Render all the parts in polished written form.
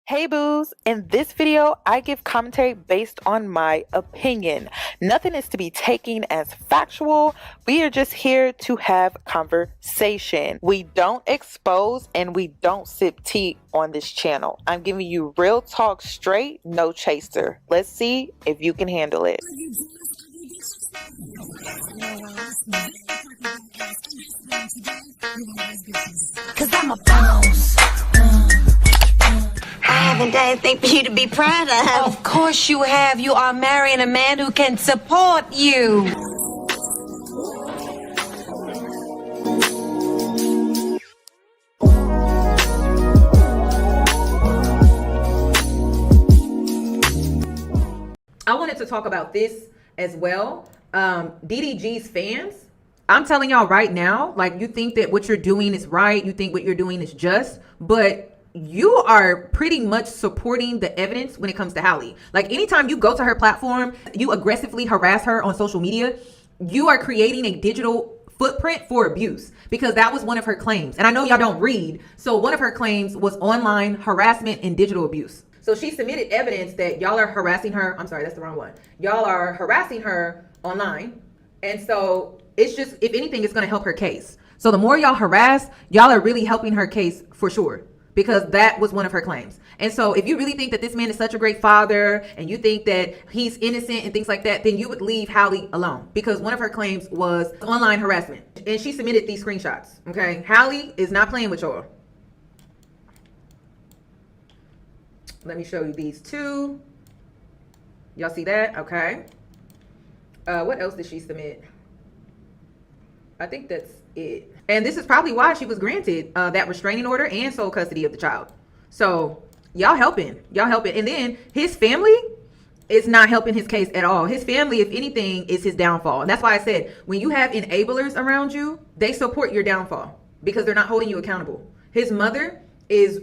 Hey boos, in this video, I give commentary based on my opinion. Nothing is to be taken as factual. We are just here to have conversation. We don't expose and we don't sip tea on this channel. I'm giving you real talk straight, no chaser. Let's see if you can handle it. Cause I'm a boss. I haven't done anything for you to be proud of. Of course you have. You are marrying a man who can support you. I wanted to talk about this as well. DDG's fans, I'm telling y'all right now, like, you think that what you're doing is right, you think what you're doing is just, but you are pretty much supporting the evidence when it comes to Halle. Like, anytime you go to her platform, you aggressively harass her on social media, you are creating a digital footprint for abuse, because that was one of her claims. And I know y'all don't read, so one of her claims was online harassment and digital abuse. So she submitted evidence that y'all are harassing her. I'm sorry, that's the wrong one. Y'all are harassing her online. And so it's just, if anything, it's going to help her case. So the more y'all harass, y'all are really helping her case for sure, because that was one of her claims. And so if you really think that this man is such a great father and you think that he's innocent and things like that, then you would leave Halle alone, because one of her claims was online harassment. And she submitted these screenshots. Okay. Halle is not playing with y'all. Let me show you these two. Y'all see that? Okay. What else did she submit? I think that's it. And this is probably why she was granted that restraining order and sole custody of the child. So y'all helping. Y'all helping. And then his family is not helping his case at all. His family, if anything, is his downfall. And that's why I said, when you have enablers around you, they support your downfall because they're not holding you accountable. His mother is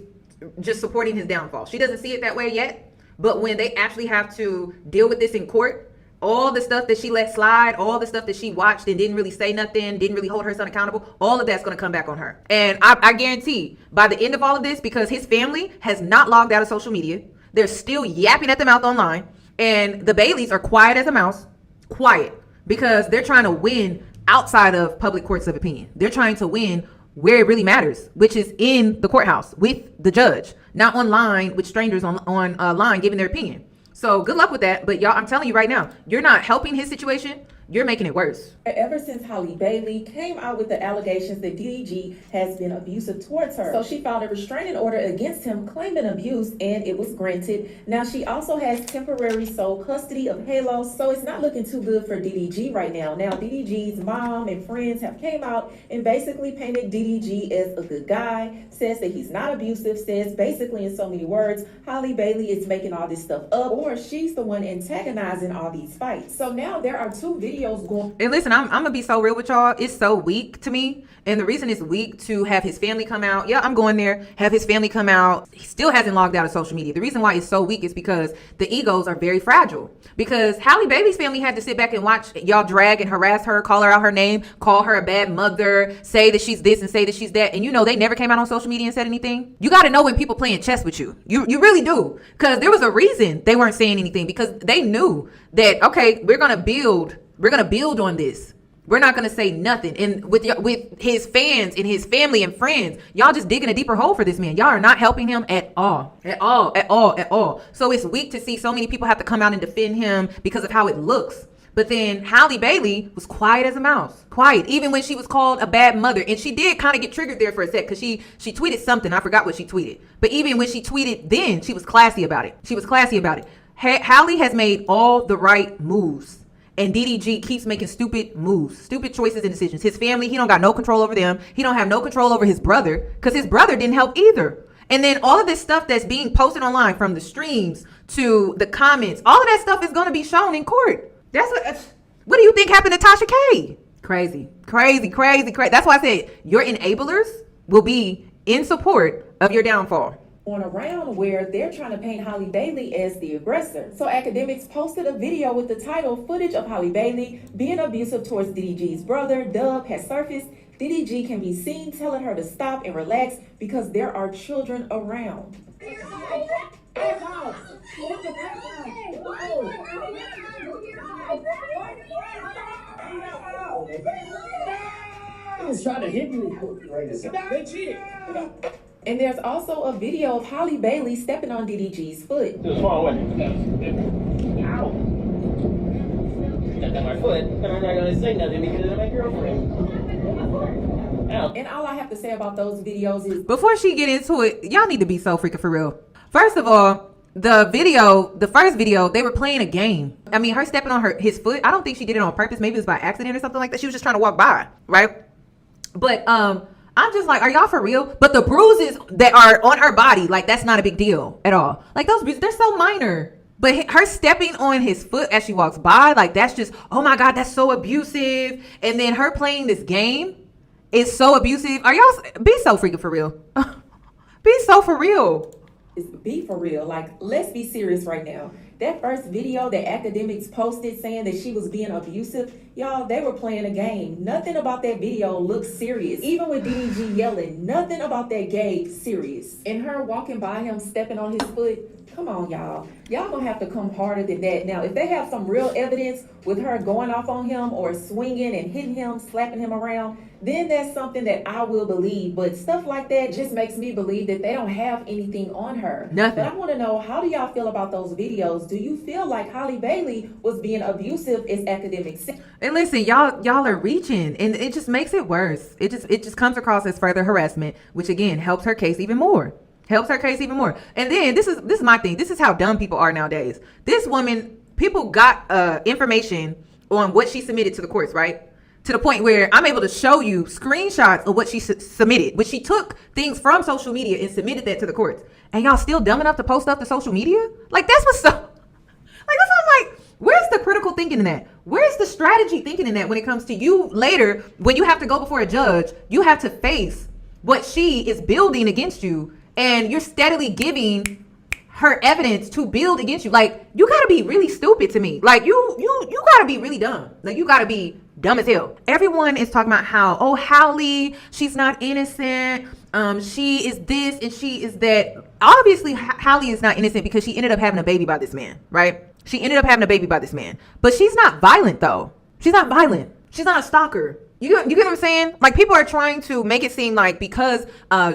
just supporting his downfall. She doesn't see it that way yet, but when they actually have to deal with this in court, all the stuff that she let slide, all the stuff that she watched and didn't really say nothing, didn't really hold her son accountable, all of that's going to come back on her. And I guarantee by the end of all of this, because his family has not logged out of social media, they're still yapping at the mouth online, and the Baileys are quiet as a mouse, quiet, because they're trying to win outside of public courts of opinion. They're trying to win where it really matters, which is in the courthouse with the judge, not online with strangers on line giving their opinion. So good luck with that. But y'all, I'm telling you right now, you're not helping his situation. You're making it worse. Ever since Halle Bailey came out with the allegations that DDG has been abusive towards her. So she filed a restraining order against him claiming abuse, and it was granted. Now she also has temporary sole custody of Halo, so it's not looking too good for DDG right now. Now DDG's mom and friends have came out and basically painted DDG as a good guy, says that he's not abusive, says basically in so many words, Halle Bailey is making all this stuff up, or she's the one antagonizing all these fights. So now there are two videos going. And listen, I'm gonna be so real with y'all. It's so weak to me. And the reason it's weak to have his family come out, yeah, I'm going there, have his family come out. He still hasn't logged out of social media. The reason why it's so weak is because the egos are very fragile. Because Halle Bailey's family had to sit back and watch y'all drag and harass her, call her out her name, call her a bad mother, say that she's this and say that she's that. And you know, they never came out on social media and said anything. You got to know when people playing chess with you. You really do. Because there was a reason they weren't saying anything, because they knew that, okay, we're going to build on this. We're not going to say nothing. And with his fans and his family and friends, y'all just digging a deeper hole for this man. Y'all are not helping him at all. So it's weak to see so many people have to come out and defend him because of how it looks. But then Halle Bailey was quiet as a mouse. Quiet. Even when she was called a bad mother. And she did kind of get triggered there for a sec, because she tweeted something. I forgot what she tweeted. But even when she tweeted then, she was classy about it. Halle has made all the right moves. And DDG keeps making stupid moves, stupid choices and decisions. His family, he don't got no control over them. He don't have no control over his brother, because his brother didn't help either. And then all of this stuff that's being posted online, from the streams to the comments, all of that stuff is going to be shown in court. What do you think happened to Tasha K? Crazy. That's why I said your enablers will be in support of your downfall. On around where they're trying to paint Halle Bailey as the aggressor. So academics posted a video with the title, "Footage of Halle Bailey being abusive towards DDG's brother, Dub, has surfaced. DDG can be seen telling her to stop and relax because there are children around." He was trying to hit me. They cheated. And there's also a video of Halle Bailey stepping on DDG's foot. It was far away. Ow. Stepped on my foot, and I'm not gonna say nothing because it's my girlfriend. Ow. And all I have to say about those videos is Before she get into it, y'all need to be so freaking for real. First of all, the first video, they were playing a game. I mean, her stepping on his foot, I don't think she did it on purpose. Maybe it was by accident or something like that. She was just trying to walk by, right? But I'm just like, are y'all for real? But the bruises that are on her body, like, that's not a big deal at all. Like, those bruises, they're so minor. But her stepping on his foot as she walks by, like, that's just, oh my God, that's so abusive. And then her playing this game is so abusive. Are y'all, be so freaking for real. Be so for real. be for real. Like, let's be serious right now. That first video that academics posted saying that she was being abusive, y'all, they were playing a game. Nothing about that video looks serious. Even with DDG yelling, nothing about that gave serious. And her walking by him, stepping on his foot, come on, y'all. Y'all gonna have to come harder than that. Now, if they have some real evidence with her going off on him or swinging and hitting him, slapping him around, then that's something that I will believe. But stuff like that just makes me believe that they don't have anything on her. Nothing. But I want to know, how do y'all feel about those videos? Do you feel like Halle Bailey was being abusive as academics? And listen, y'all are reaching, and it just makes it worse. It just comes across as further harassment, which again helps her case even more. Helps her case even more. And then this is my thing. This is how dumb people are nowadays. This woman, people got information on what she submitted to the courts, right? To the point where I'm able to show you screenshots of what she submitted, which she took things from social media and submitted that to the courts. And y'all still dumb enough to post stuff to social media? Like, that's what's so, like, that's what I'm like, where's the critical thinking in that? Where's the strategy thinking in that when it comes to you later, when you have to go before a judge, you have to face what she is building against you, and you're steadily giving her evidence to build against you. Like, you gotta be really stupid to me. Like, you gotta be really dumb. Like, you gotta be dumb as hell. Everyone is talking about how, oh, Halle, she's not innocent. She is this and she is that. Obviously, Halle is not innocent because she ended up having a baby by this man, right? She ended up having a baby by this man. But she's not violent, though. She's not violent. She's not a stalker. You get what I'm saying? Like, people are trying to make it seem like because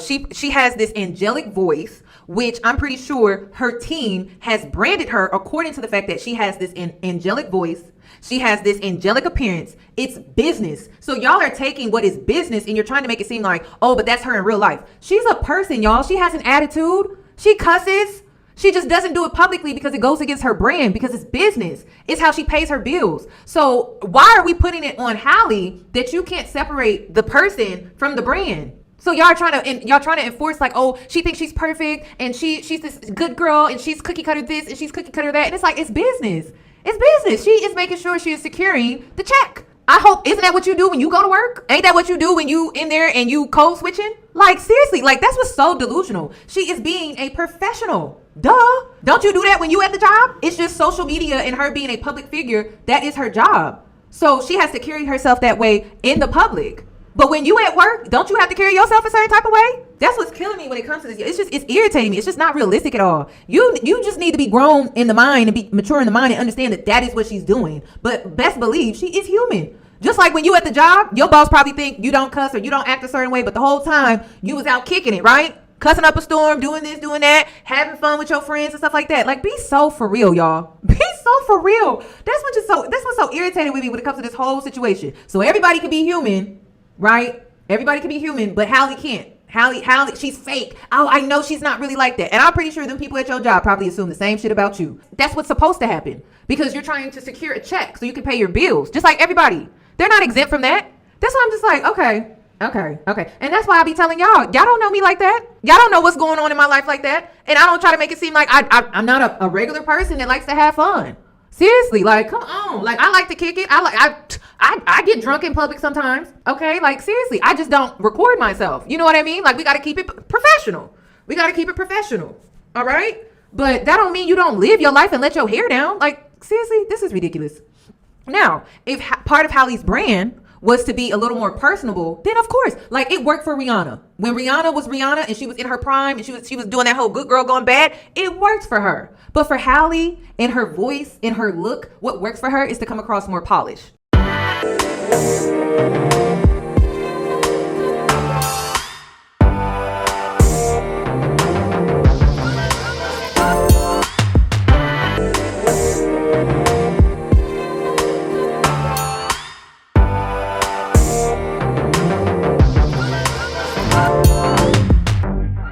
she has this angelic voice, which I'm pretty sure her team has branded her according to the fact that she has this angelic voice. She has this angelic appearance. It's business. So y'all are taking what is business and you're trying to make it seem like, oh, but that's her in real life. She's a person, y'all. She has an attitude. She cusses. She just doesn't do it publicly because it goes against her brand, because it's business. It's how she pays her bills. So why are we putting it on Halle that you can't separate the person from the brand? So y'all trying to enforce like, oh, she thinks she's perfect and she's this good girl and she's cookie cutter this and she's cookie cutter that. And it's like, it's business. It's business. She is making sure she is securing the check. I hope, isn't that what you do when you go to work? Ain't that what you do when you in there and you code switching? Like, seriously, like, that's what's so delusional. She is being a professional. Duh. Don't you do that when you at the job? It's just social media and her being a public figure. That is her job. So she has to carry herself that way in the public. But when you at work, don't you have to carry yourself a certain type of way? That's what's killing me when it comes to this. It's irritating me. It's just not realistic at all. You just need to be grown in the mind and be mature in the mind and understand that is what she's doing. But best believe she is human. Just like when you at the job, your boss probably think you don't cuss or you don't act a certain way, but the whole time you was out kicking it, right? Cussing up a storm, doing this, doing that, having fun with your friends and stuff like that. Like, be so for real, y'all. Be so for real. That's what's so irritating with me when it comes to this whole situation. So everybody can be human, right? Everybody can be human, but Halle can't. Halle, she's fake. Oh, I know she's not really like that. And I'm pretty sure them people at your job probably assume the same shit about you. That's what's supposed to happen because you're trying to secure a check so you can pay your bills. Just like everybody. They're not exempt from that. That's why I'm just like, okay. And that's why I be telling y'all don't know me like that. Y'all don't know what's going on in my life like that. And I don't try to make it seem like I'm not a regular person that likes to have fun. Seriously, like, come on. Like, I like to kick it. I get drunk in public sometimes. Okay, like, seriously, I just don't record myself. You know what I mean? Like, we got to keep it professional. All right? But that don't mean you don't live your life and let your hair down. Like, seriously, this is ridiculous. Now, if part of Halle's brand was to be a little more personable, then of course, like it worked for Rihanna. When Rihanna was Rihanna and she was in her prime and she was doing that whole good girl going bad, it worked for her. But for Halle, in her voice, in her look, what works for her is to come across more polished.